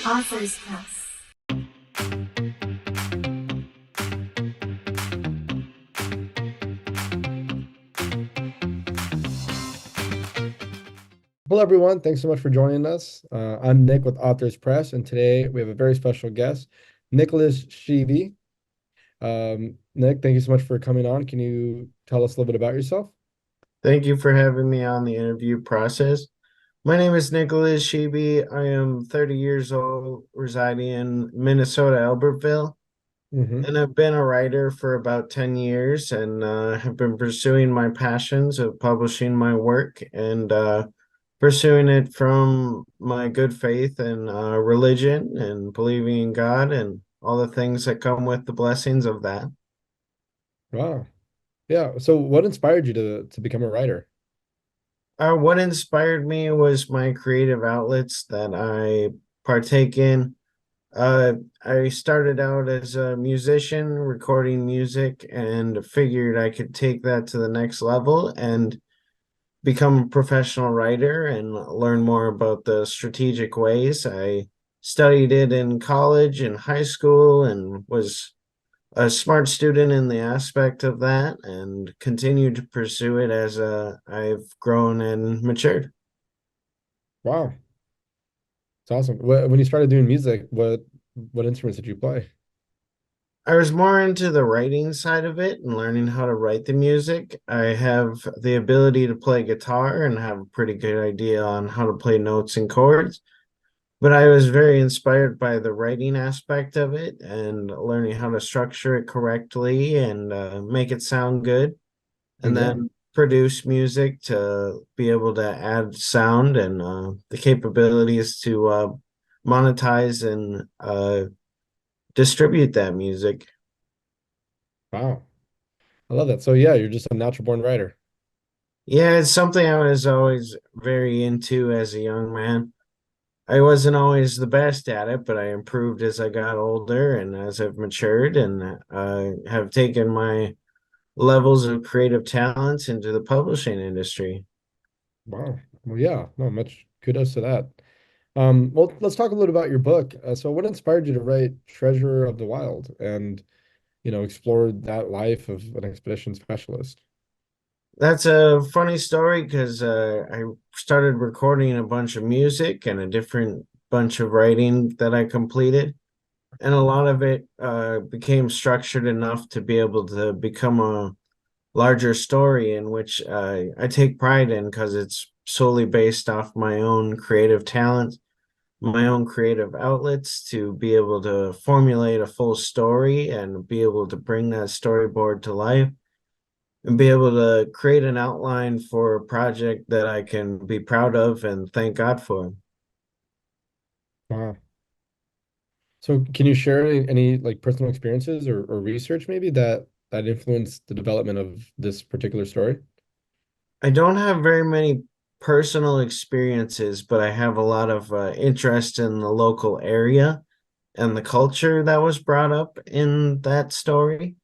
Author's House. Hello, everyone. Thanks so much for joining us. I'm Nick with Authors Press, and today we have a very special guest, Nicolas Schiebe. Nick, thank you so much for coming on. Can you tell us a little bit about yourself? Thank you for having me on the interview process. My name is Nicolas Schiebe. I am 30 years old, residing in Minnesota, Albertville, Hmm. and I've been a writer for about 10 years and have been pursuing my passions of publishing my work and pursuing it from my good faith and religion and believing in God and all the things that come with the blessings of that. Wow. Yeah. So what inspired you to become a writer? What inspired me was my creative outlets that I partake in. I started out as a musician recording music and figured I could take that to the next level and become a professional writer and learn more about the strategic ways. I studied it in college and high school and was a smart student in the aspect of that and continued to pursue it as I've grown and matured. Wow. It's awesome. When you started doing music, what instruments did you play? I was more into the writing side of it and learning how to write the music. I have the ability to play guitar and have a pretty good idea on how to play notes and chords, but I was very inspired by the writing aspect of it and learning how to structure it correctly and make it sound good, and Yeah. then produce music to be able to add sound and the capabilities to monetize and distribute that music. Wow. I love that. So yeah, you're just a natural born writer. Yeah, it's something I was always very into as a young man. I wasn't always the best at it, but I improved as I got older and as I've matured and have taken my levels of creative talents into the publishing industry. Wow. Well, yeah. No, much kudos to that. Well, let's talk a little about your book. So what inspired you to write Treasure of the Wild and, explore that life of an expedition specialist? That's a funny story because I started recording a bunch of music and a different bunch of writing that I completed. And a lot of it became structured enough to be able to become a larger story in which I take pride in because it's solely based off my own creative talent, my own creative outlets to be able to formulate a full story and be able to bring that storyboard to life and be able to create an outline for a project that I can be proud of and thank God for. Wow. So can you share any like personal experiences or research maybe that influenced the development of this particular story? I don't have very many personal experiences, but I have a lot of interest in the local area and the culture that was brought up in that story.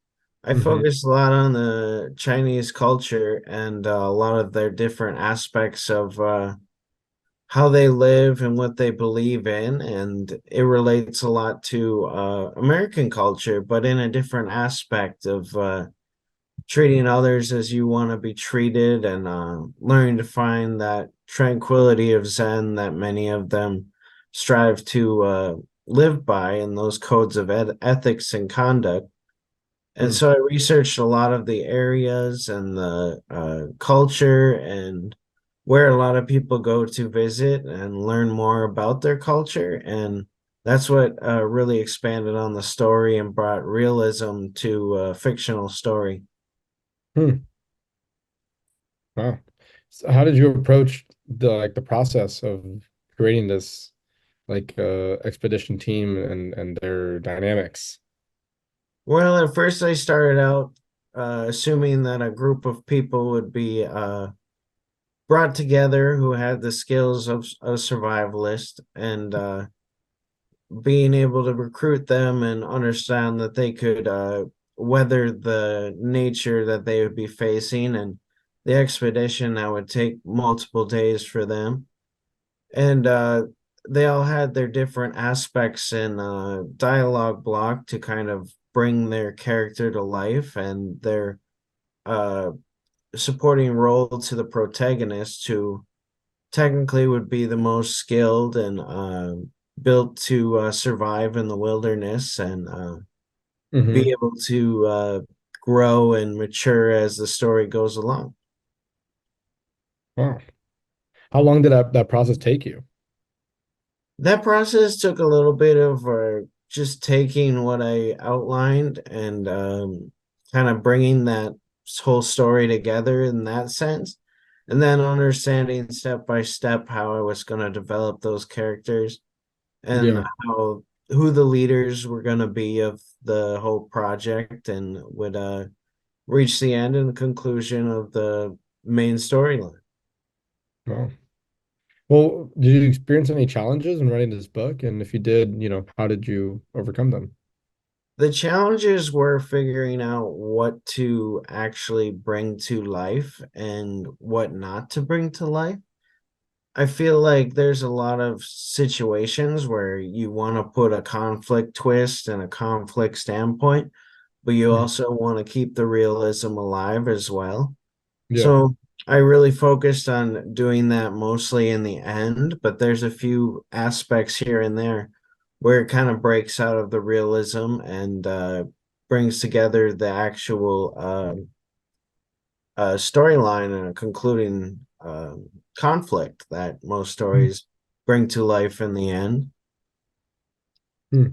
I Hmm. focused a lot on the Chinese culture and a lot of their different aspects of how they live and what they believe in. And it relates a lot to American culture, but in a different aspect of treating others as you want to be treated and learning to find that tranquility of Zen that many of them strive to live by and those codes of ethics and conduct. And Hmm. so I researched a lot of the areas and the culture and where a lot of people go to visit and learn more about their culture. And that's what really expanded on the story and brought realism to a fictional story. Hmm. Wow. So how did you approach the process of creating this expedition team and their dynamics? Well, at first I started out assuming that a group of people would be brought together who had the skills of a survivalist and being able to recruit them and understand that they could weather the nature that they would be facing and the expedition that would take multiple days for them. and they all had their different aspects in dialogue block to kind of bring their character to life and their uh, supporting role to the protagonist, who technically would be the most skilled and built to survive in the wilderness and be Hmm. able to grow and mature as the story goes along. Wow. How long did that process take you? That process took a little bit of just taking what I outlined and kind of bringing that whole story together in that sense, and then understanding step by step how I was going to develop those characters and Yeah. how who the leaders were going to be of the whole project and would reach the end and the conclusion of the main storyline. Wow. Well, did you experience any challenges in writing this book? And if you did, how did you overcome them? The challenges were figuring out what to actually bring to life and what not to bring to life. I feel like there's a lot of situations where you want to put a conflict twist and a conflict standpoint, but you Mhm. also want to keep the realism alive as well. Yeah. So I really focused on doing that mostly in the end, but there's a few aspects here and there where it kind of breaks out of the realism and brings together the actual storyline and a concluding conflict that most stories bring to life in the end. Hmm.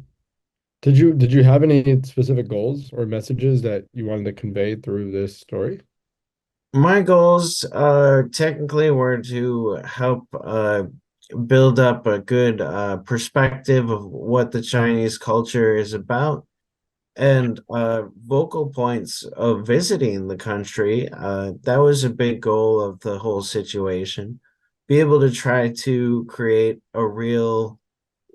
Did you have any specific goals or messages that you wanted to convey through this story? My goals technically were to help build up a good perspective of what the Chinese culture is about and vocal points of visiting the country. That was a big goal of the whole situation. Be able to try to create a real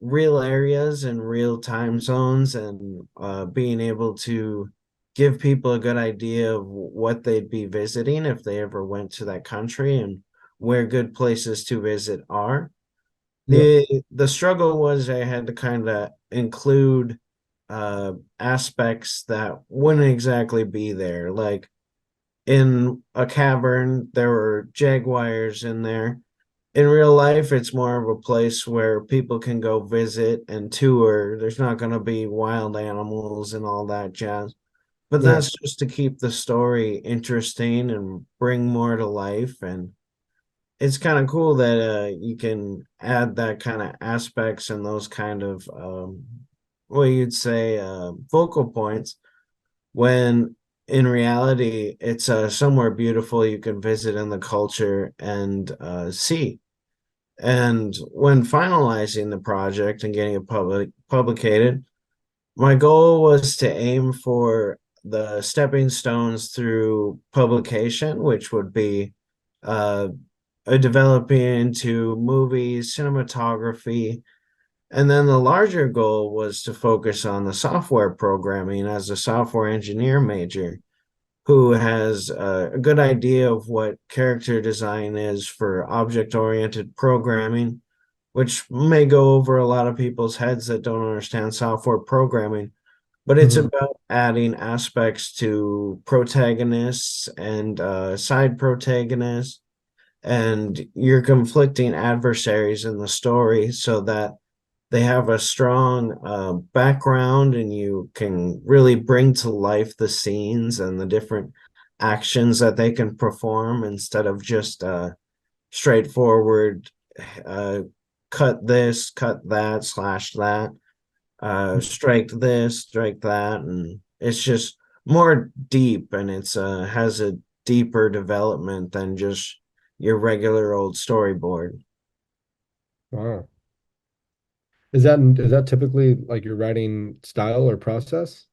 areas and real time zones and being able to give people a good idea of what they'd be visiting if they ever went to that country and where good places to visit are. Yeah. The struggle was I had to kind of include aspects that wouldn't exactly be there. Like in a cavern, there were jaguars in there. In real life, it's more of a place where people can go visit and tour. There's not going to be wild animals and all that jazz. But Yeah. that's just to keep the story interesting and bring more to life. And it's kind of cool that you can add that kind of aspects and those kind of what you'd say vocal points when in reality it's somewhere beautiful you can visit in the culture and see. And when finalizing the project and getting it publicated, my goal was to aim for the stepping stones through publication, which would be uh, developing into movies, cinematography, and then the larger goal was to focus on the software programming as a software engineer major who has a good idea of what character design is for object oriented programming, which may go over a lot of people's heads that don't understand software programming. But it's Hmm. about adding aspects to protagonists and side protagonists and your conflicting adversaries in the story so that they have a strong background and you can really bring to life the scenes and the different actions that they can perform instead of just straightforward uh, cut this, cut that, slash that, strike this, strike that. And it's just more deep and it's has a deeper development than just your regular old storyboard. Wow. Is that typically like your writing style or process?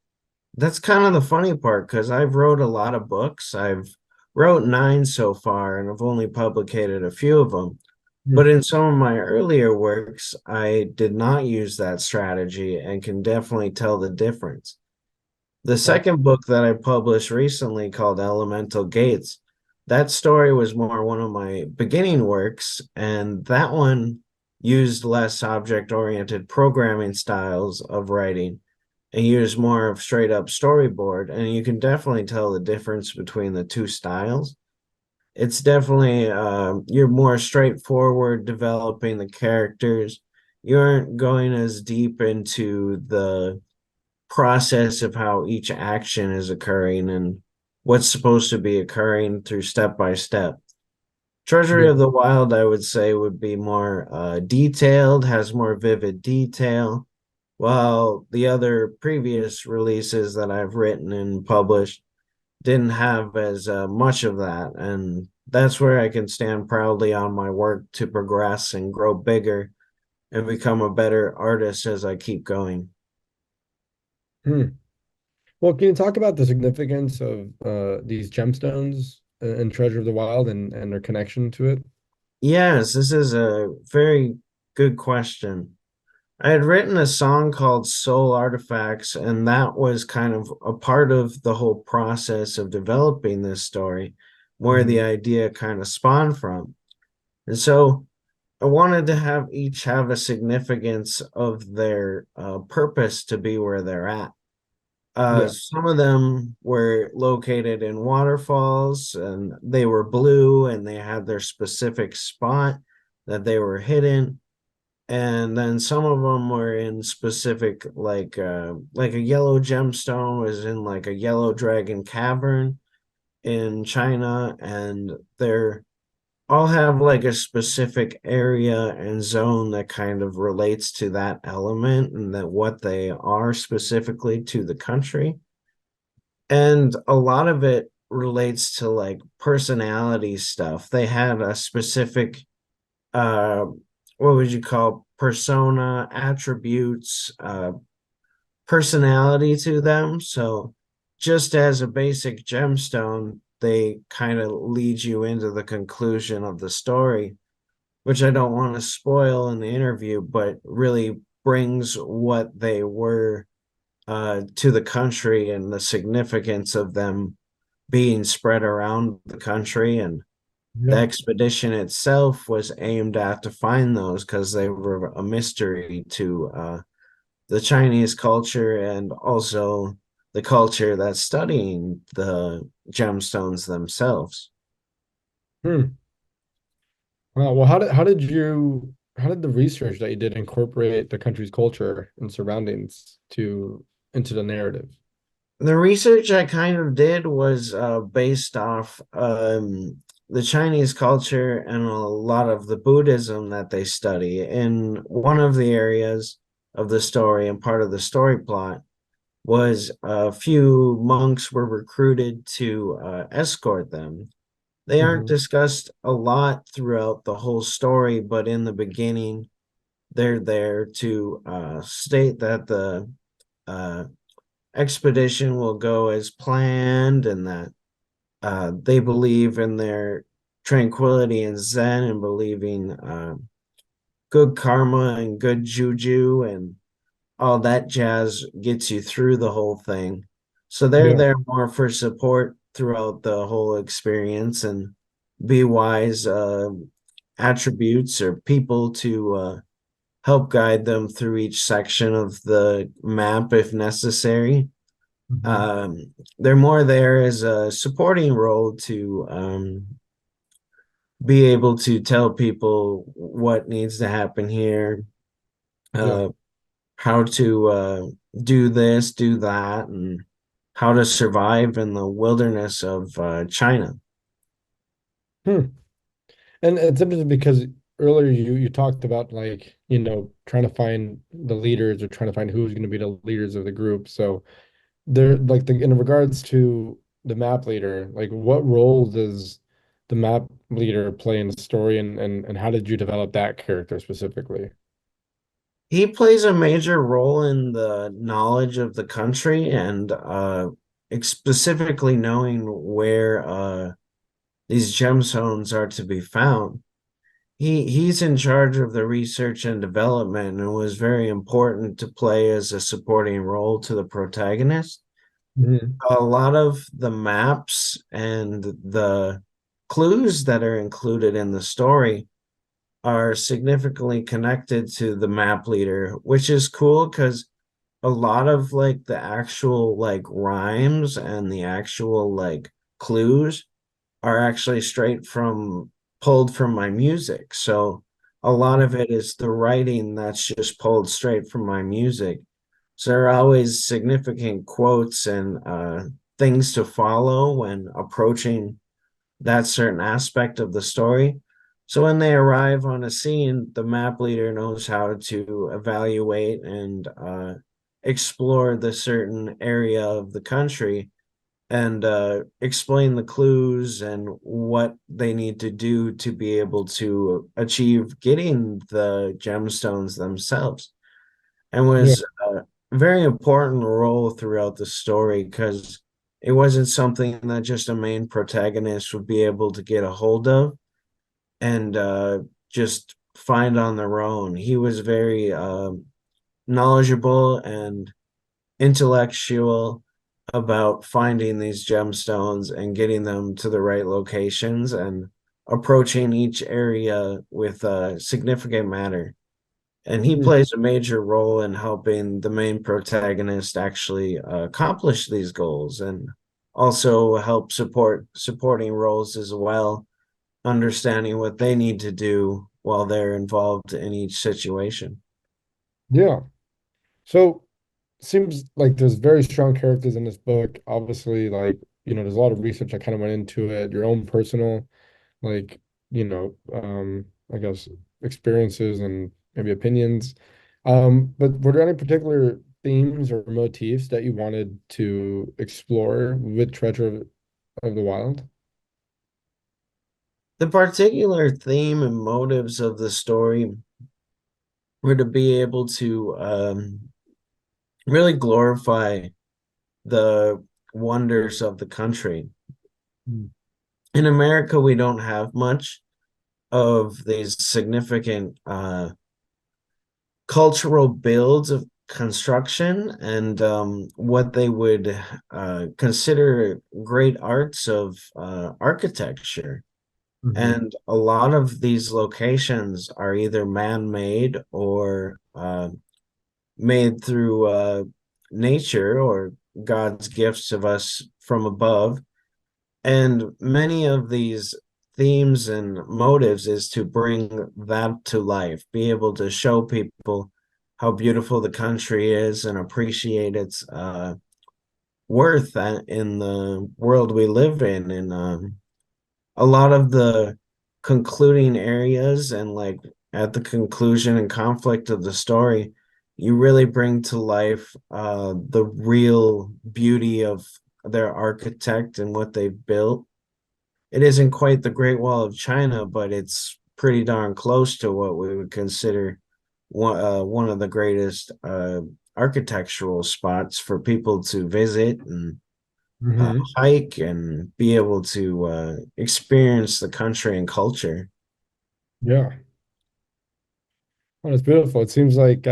That's kind of the funny part because I've wrote a lot of books. I've wrote nine so far, and I've only published a few of them. Hmm. But in some of my earlier works, I did not use that strategy and can definitely tell the difference. The Wow. second book that I published recently called Elemental Gates, that story was more one of my beginning works, and that one used less object-oriented programming styles of writing and used more of straight up storyboard. And you can definitely tell the difference between the two styles. It's definitely you're more straightforward developing the characters. You aren't going as deep into the process of how each action is occurring and what's supposed to be occurring through step by step. Treasury Yeah. of the Wild, I would say, would be more detailed, has more vivid detail, while the other previous releases that I've written and published didn't have as much of that. And that's where I can stand proudly on my work to progress and grow bigger and become a better artist as I keep going. Hmm. Well, can you talk about the significance of these gemstones and Treasure of the Wild and their connection to it? Yes, this is a very good question. I had written a song called Soul Artifacts, and that was kind of a part of the whole process of developing this story, where the Hmm. idea kind of spawned from. And so I wanted to have each have a significance of their purpose to be where they're at. Yeah. Some of them were located in waterfalls and they were blue and they had their specific spot that they were hidden. And then some of them were in specific like a yellow gemstone was in like a yellow dragon cavern in China, and they're all have like a specific area and zone that kind of relates to that element and that what they are specifically to the country. And a lot of it relates to like personality stuff. They had a specific uh what would you call persona attributes, personality to them. So just as a basic gemstone, they kind of lead you into the conclusion of the story, which I don't want to spoil in the interview, but really brings what they were to the country and the significance of them being spread around the country. And the Yeah. expedition itself was aimed at to find those because they were a mystery to the Chinese culture and also the culture that's studying the gemstones themselves. Hmm. Well, how did the research that you did incorporate the country's culture and surroundings to into the narrative? The research I kind of did was based off the Chinese culture and a lot of the Buddhism that they study. In one of the areas of the story and part of the story plot was a few monks were recruited to escort them. They aren't Hmm. discussed a lot throughout the whole story, but in the beginning, they're there to state that the uh, expedition will go as planned and that they believe in their tranquility and Zen and believing good karma and good juju and all that jazz gets you through the whole thing. So they're Yeah. there more for support throughout the whole experience and be wise attributes or people to help guide them through each section of the map if necessary. Hmm. They're more there as a supporting role to be able to tell people what needs to happen here, Yeah. uh, how to do this, do that, and how to survive in the wilderness of China. Hmm. And it's interesting because earlier you talked about like, trying to find the leaders or trying to find who's going to be the leaders of the group. So there like in regards to the map leader, like what role does the map leader play in the story and how did you develop that character specifically? He plays a major role in the knowledge of the country and specifically knowing where these gemstones are to be found. He's in charge of the research and development and was very important to play as a supporting role to the protagonist. Hmm. A lot of the maps and the clues that are included in the story are significantly connected to the map leader, which is cool because a lot of like the actual like rhymes and the actual like clues are actually straight from pulled from my music. So a lot of it is the writing that's just pulled straight from my music. So there are always significant quotes and things to follow when approaching that certain aspect of the story. So when they arrive on a scene, the map leader knows how to evaluate and explore the certain area of the country and explain the clues and what they need to do to be able to achieve getting the gemstones themselves. And Yeah. was a very important role throughout the story because it wasn't something that just a main protagonist would be able to get a hold of and just find on their own. He was very knowledgeable and intellectual about finding these gemstones and getting them to the right locations and approaching each area with significant matter. And he Mm. plays a major role in helping the main protagonist actually accomplish these goals and also help supporting roles as well, understanding what they need to do while they're involved in each situation. Yeah. So seems like there's very strong characters in this book. Obviously, like, there's a lot of research that kind of went into it, your own personal, like, I guess experiences and maybe opinions. But were there any particular themes or motifs that you wanted to explore with Treasure of the Wild? The particular theme and motives of the story were to be able to really glorify the wonders of the country. Mm. In America, we don't have much of these significant cultural builds of construction and what they would consider great arts of architecture. Hmm. And a lot of these locations are either man-made or made through nature or God's gifts of us from above. And many of these themes and motives is to bring that to life, be able to show people how beautiful the country is and appreciate its worth in the world we live in. And a lot of the concluding areas and like at the conclusion and conflict of the story, you really bring to life the real beauty of their architect and what they've built. It isn't quite the Great Wall of China, but it's pretty darn close to what we would consider one of the greatest architectural spots for people to visit and Hmm. hike and be able to experience the country and culture. Yeah. Oh, it's beautiful. It seems like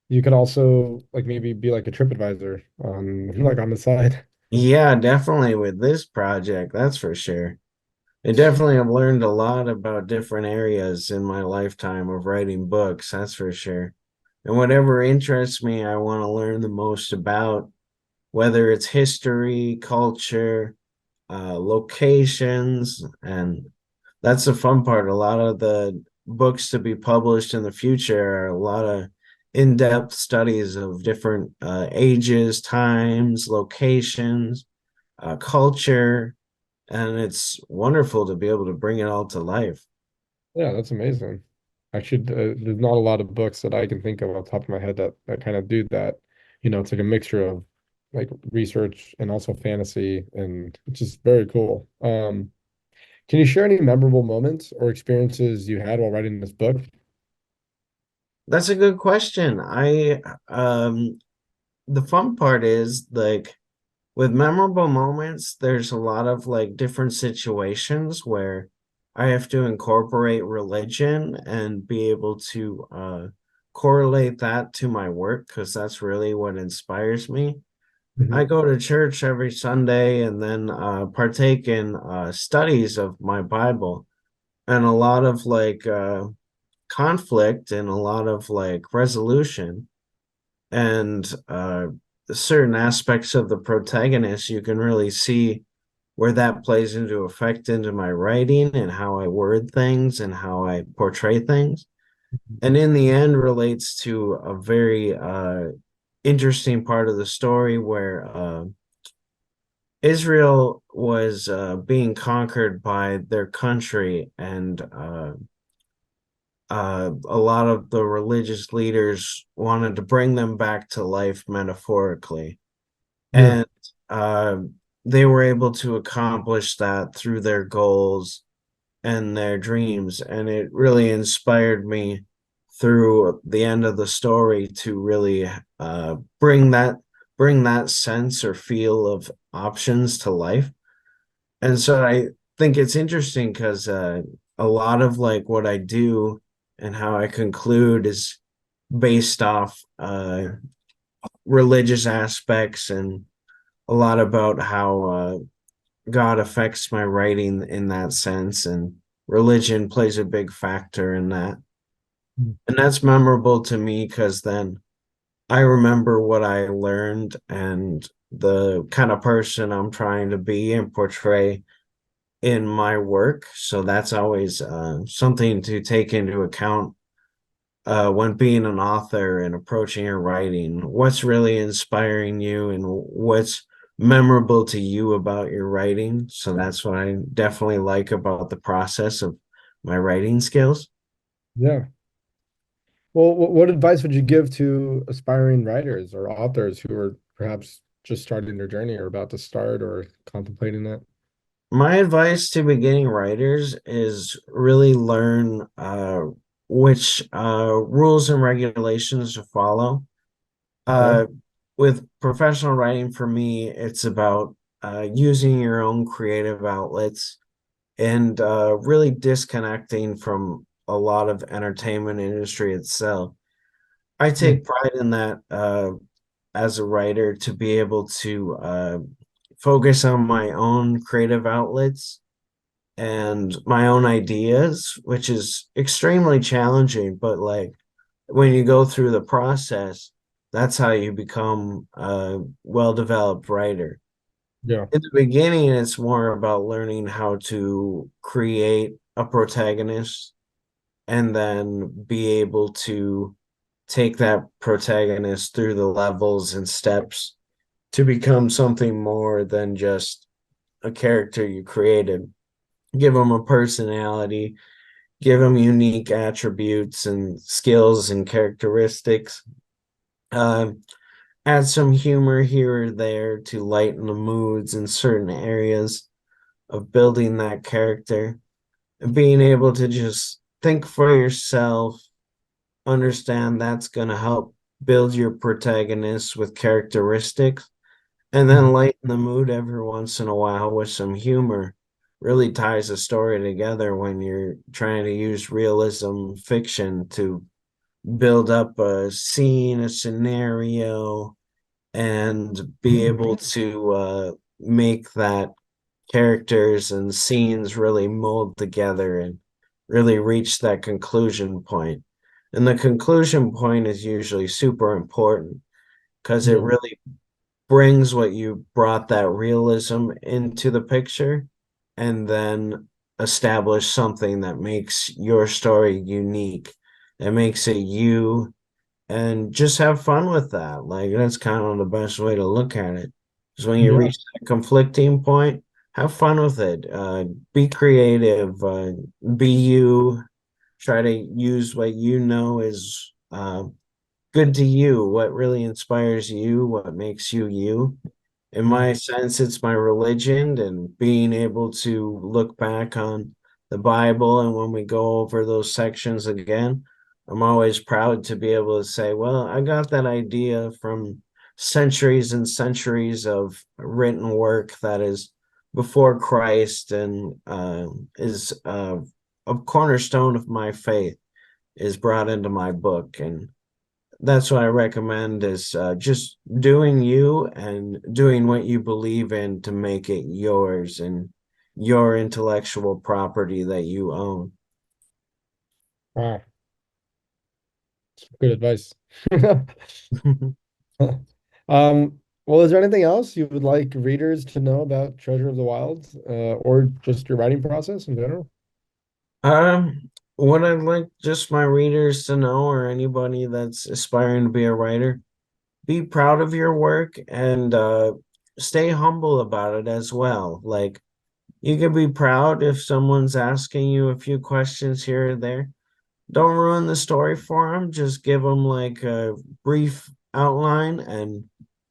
you could also like maybe be like a TripAdvisor on like on the side. Yeah, definitely with this project, that's for sure. I definitely have learned a lot about different areas in my lifetime of writing books, that's for sure. And whatever interests me, I want to learn the most about, whether it's history, culture, locations, and that's the fun part. A lot of the books to be published in the future are a lot of in-depth studies of different ages, times, locations, culture, and it's wonderful to be able to bring it all to life. Yeah, that's amazing. Actually, there's not a lot of books that I can think of off the top of my head that kind of do that. It's like a mixture of like research and also fantasy, and it's just very cool. Can you share any memorable moments or experiences you had while writing this book? That's a good question. I the fun part is like with memorable moments, there's a lot of like different situations where I have to incorporate religion and be able to correlate that to my work because that's really what inspires me. I Hmm. go to church every Sunday and then partake in studies of my Bible. and a lot of like conflict and a lot of like resolution and certain aspects of the protagonist. You can really see where that plays into effect into my writing and how I word things and how I portray things. And in the end relates to a very interesting part of the story where Israel was being conquered by their country, and a lot of the religious leaders wanted to bring them back to life metaphorically. Yeah. And uh, they were able to accomplish that through their goals and their dreams. And it really inspired me through the end of the story to really bring that sense or feel of options to life. And so I think it's interesting because a lot of like what I do and how I conclude is based off religious aspects and a lot about how God affects my writing in that sense, and religion plays a big factor in that. And that's memorable to me because then I remember what I learned and the kind of person I'm trying to be and portray in my work. So that's always something to take into account when being an author and approaching your writing. What's really inspiring you and what's memorable to you about your writing. So that's what I definitely like about the process of my writing skills. Yeah. Well, what advice would you give to aspiring writers or authors who are perhaps just starting their journey or about to start or contemplating that? My advice to beginning writers is really learn which rules and regulations to follow. Okay. Uh, with professional writing, for me, it's about using your own creative outlets and really disconnecting from a lot of entertainment industry itself. I Yeah. take pride in that as a writer to be able to focus on my own creative outlets and my own ideas, which is extremely challenging. But like when you go through the process, that's how you become a well-developed writer. Yeah. In the beginning, it's more about learning how to create a protagonist and then be able to take that protagonist through the levels and steps to become something more than just a character you created. Give them a personality, give them unique attributes and skills and characteristics. Uh, Add some humor here or there to lighten the moods in certain areas of building that character and being able to just think for yourself, understand that's going to help build your protagonist with characteristics, and Mhm. then lighten the mood every once in a while with some humor. Really ties the story together when you're trying to use realism fiction to build up a scene, a scenario, and be able to make that characters and scenes really mold together and really reach that conclusion point. And the conclusion point is usually super important because it Yeah. really brings what you brought that realism into the picture and then establish something that makes your story unique, that makes it you, and just have fun with that. Like that's kind of the best way to look at it. Because when you Yeah. reach that conflicting point, have fun with it. Be creative. Be you. Try to use what you know is good to you. What really inspires you. What makes you you. In Mhm. my sense, it's my religion and being able to look back on the Bible. And when we go over those sections again, I'm always proud to be able to say, well, I got that idea from centuries and centuries of written work that is before Christ and is a cornerstone of my faith is brought into my book. And that's what I recommend is just doing you and doing what you believe in to make it yours. And your intellectual property that you own. Wow, good advice. Well, is there anything else you would like readers to know about Treasure of the Wild, or just your writing process in general? What I'd like just my readers to know, or anybody that's aspiring to be a writer, be proud of your work and stay humble about it as well. Like you can be proud if someone's asking you a few questions here or there. Don't ruin the story for them. Just give them like a brief outline and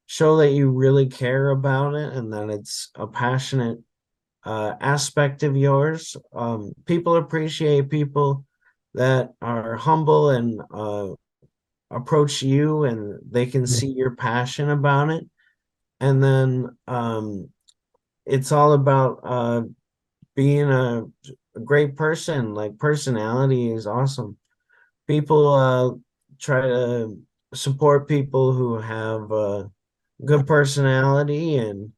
show that you really care about it and that it's a passionate aspect of yours. People appreciate people that are humble and approach you and they can Yeah. see your passion about it. And then it's all about being a great person. Like personality is awesome. People try to support people who have good personality and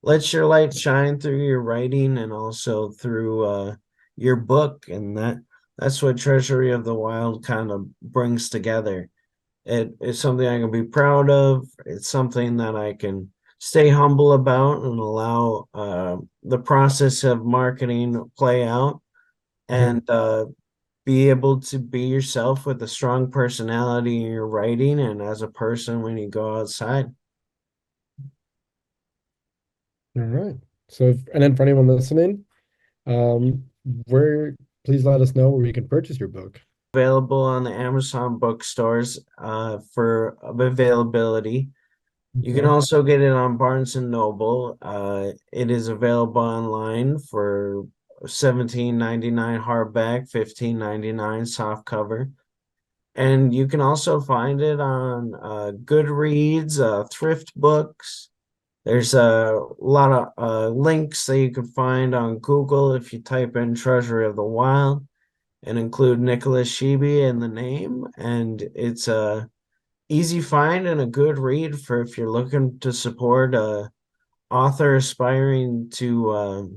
let your light shine through your writing and also through your book. And that's what Treasury of the Wild kind of brings together. It's something I can be proud of. It's something that I can stay humble about and allow the process of marketing play out Mhm. and be able to be yourself with a strong personality in your writing and as a person when you go outside. All right. So, and then for anyone listening, where please let us know where you can purchase your book. Available on the Amazon bookstores for availability. You can Okay. also get it on Barnes and Noble. It is available online for 17.99 hardback, 15.99 soft cover. And you can also find it on Goodreads, thrift books. There's a lot of links that you can find on Google if you type in Treasury of the Wild and include Nicolas Schiebe in the name. And it's a easy find and a good read for if you're looking to support a author aspiring to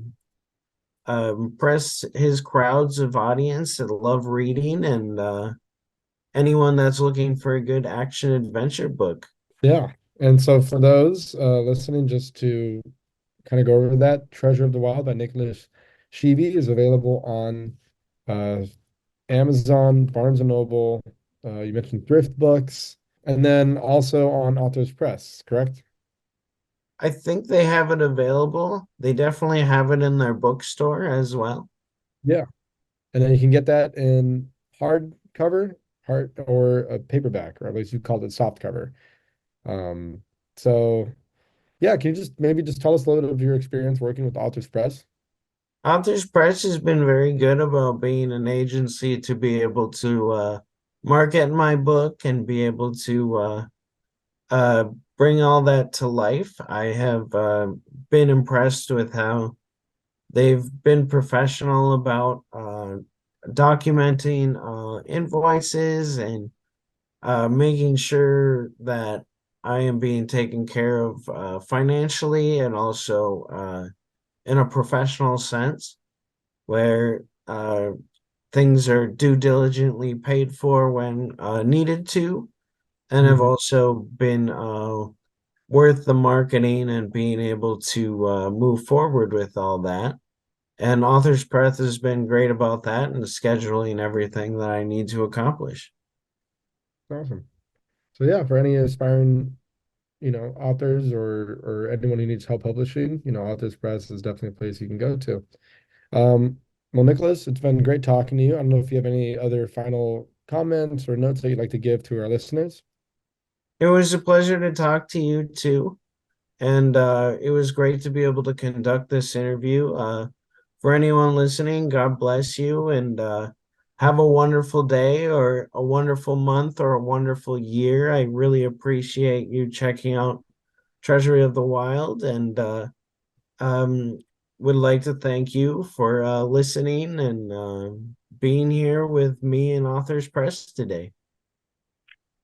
impress his crowds of audience that love reading and anyone that's looking for a good action adventure book. Yeah. And so for those listening, just to kind of go over that, Treasure of the Wild by Nicholas Schiebe is available on uh, Amazon, Barnes and Noble. You mentioned thrift books, and then also on Authors Press, correct? I think they have it available. They definitely have it in their bookstore as well. Yeah. And then you can get that in hardcover, hard or a paperback, or at least you called it soft cover. Um, so yeah, can you just maybe just tell us a little bit of your experience working with Authors Press? Authors Press has been very good about being an agency to be able to market my book and be able to uh, bring all that to life. I have been impressed with how they've been professional about documenting invoices and making sure that I am being taken care of financially and also in a professional sense, where things are due diligently paid for when needed to, and have Mhm. also been worth the marketing and being able to move forward with all that. And Authors Press has been great about that and scheduling everything that I need to accomplish. Awesome. So yeah, for any aspiring, authors or anyone who needs help publishing, Authors Press is definitely a place you can go to. Well, Nicholas, it's been great talking to you. I don't know if you have any other final comments or notes that you'd like to give to our listeners. It was a pleasure to talk to you too. And it was great to be able to conduct this interview. For anyone listening, God bless you and have a wonderful day or a wonderful month or a wonderful year. I really appreciate you checking out Treasury of the Wild and um, would like to thank you for listening and being here with me and Authors Press today.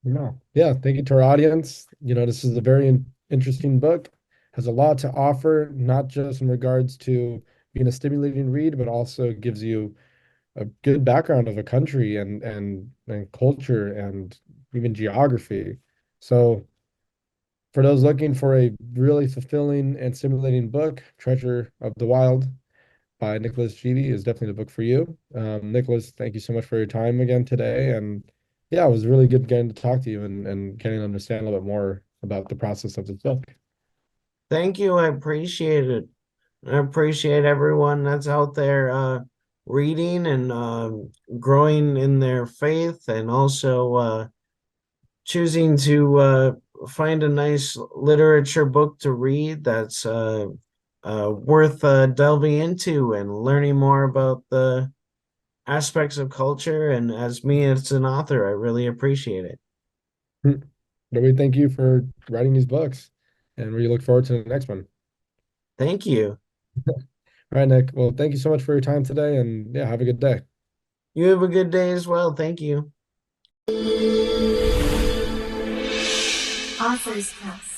No. Yeah, thank you to our audience. This is a very interesting book, has a lot to offer, not just in regards to being a stimulating read, but also gives you a good background of a country and culture and even geography. So for those looking for a really fulfilling and stimulating book, Treasure of the Wild by Nicolas Schiebe is definitely the book for you. Nicholas, thank you so much for your time again today. And yeah, it was really good getting to talk to you and getting to understand a little bit more about the process of this book. Thank you. I appreciate it. I appreciate everyone that's out there reading and growing in their faith and also choosing to find a nice literature book to read that's worth delving into and learning more about the aspects of culture. And as me as an author, I really appreciate it. But we thank you for writing these books, and we look forward to the next one. Thank you. All right, Nick. Well, thank you so much for your time today, and yeah, have a good day. You have a good day as well. Thank you. Author's Press.